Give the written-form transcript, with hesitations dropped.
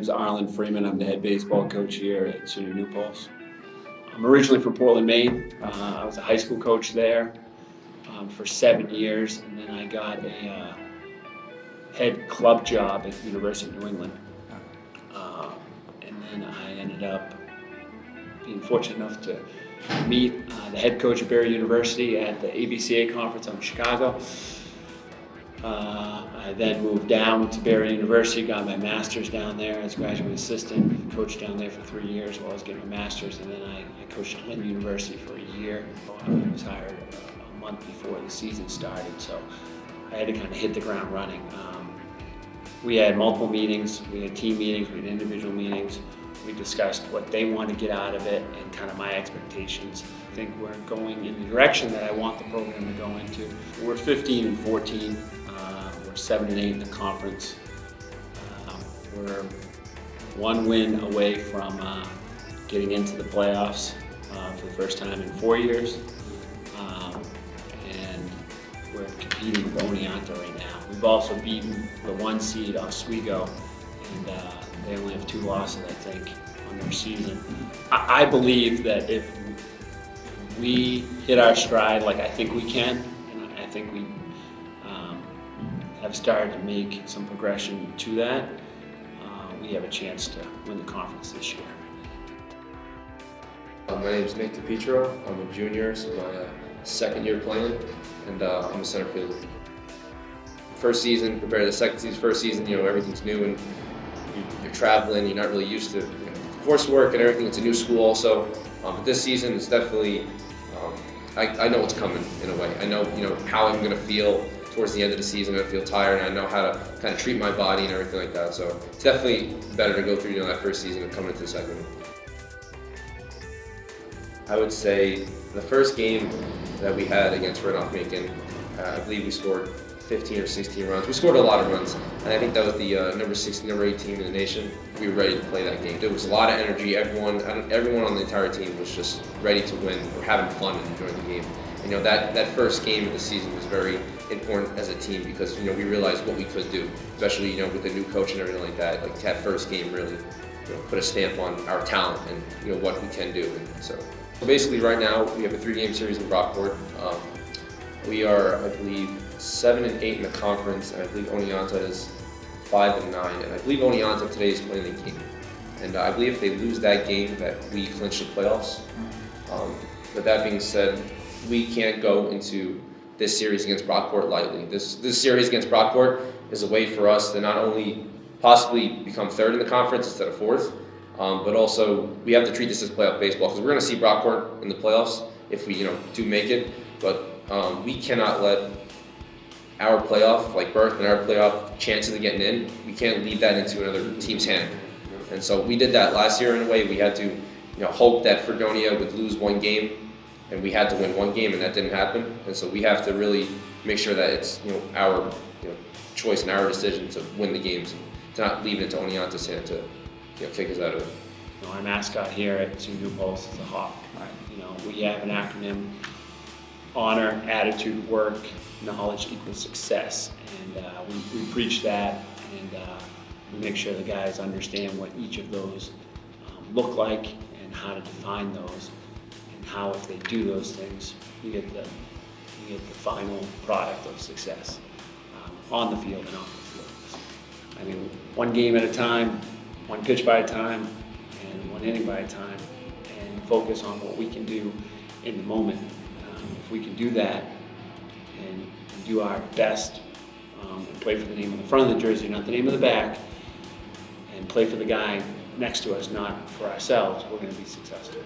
is Arlen Freeman. I'm the head baseball coach here at SUNYAC New Paltz. I'm originally from Portland, Maine. I was a high school coach there for 7 years, and then I got a head club job at the University of New England. And then I ended up being fortunate enough to meet the head coach at Barry University at the ABCA conference out in Chicago. I then moved down to Barry University, got my master's down there as a graduate assistant, coached down there for 3 years while I was getting my master's, and then I coached at Lynn University for a year. I was hired a month before the season started, so I had to kind of hit the ground running. We had multiple meetings, we had team meetings, we had individual meetings. We discussed what they want to get out of it and kind of my expectations. I think we're going in the direction that I want the program to go into. We're 15-14. We're 7-8 in the conference. We're one win away from getting into the playoffs for the first time in 4 years. And we're competing with Oneonta right now. We've also beaten the 1 seed Oswego, and they only have 2 losses, I think, on their season. I believe that if we hit our stride like I think we can, and I think we have started to make some progression to that, we have a chance to win the conference this year. My name is Nick DiPietro. I'm a junior, so my second year playing, and I'm a center fielder. First season compared to the second season, first season, everything's new and you're traveling, you're not really used to coursework and everything. It's a new school also. But this season is definitely, I know what's coming in a way. I know, how I'm gonna feel towards the end of the season. I feel tired, and I know how to kind of treat my body and everything like that. So it's definitely better to go through, that first season and coming into the second one. I would say the first game that we had against Macon, I believe we scored 15 or 16 runs. We scored a lot of runs, and I think that was the number 16, number 8 team in the nation. We were ready to play that game. There was a lot of energy. Everyone on the entire team was just ready to win. We're having fun and enjoying the game. And, that first game of the season was very important as a team because we realized what we could do, especially with the new coach and everything like that. Like that first game really put a stamp on our talent and what we can do. And so basically, right now we have a 3-game series in Brockport. We are, I believe, 7-8 in the conference, and I believe Oneonta is 5-9, and I believe Oneonta today is playing the game. And I believe if they lose that game, that we clinch the playoffs. But that being said, we can't go into this series against Brockport lightly. This series against Brockport is a way for us to not only possibly become 3rd in the conference instead of 4th, but also we have to treat this as playoff baseball because we're going to see Brockport in the playoffs if we do make it. But we cannot let our playoff, like Berth and our playoff chances of getting in, we can't leave that into another team's hand. And so we did that last year in a way. We had to hope that Fredonia would lose 1 game, and we had to win 1 game, and that didn't happen. And so we have to really make sure that it's our choice and our decision to win the games, and to not leave it to Oneonta's hand to take us out of it. Our mascot here at SUNYAC New Paltz is the hawk. We have an acronym: honor, attitude, work, knowledge equals success. And we preach that, and we make sure the guys understand what each of those look like and how to define those, and how if they do those things, you get the final product of success on the field and off the field. I mean, 1 game at a time, 1 pitch by a time, and 1 inning by a time, and focus on what we can do in the moment. If we can do that and do our best and play for the name on the front of the jersey, not the name of the back, and play for the guy next to us, not for ourselves, we're going to be successful.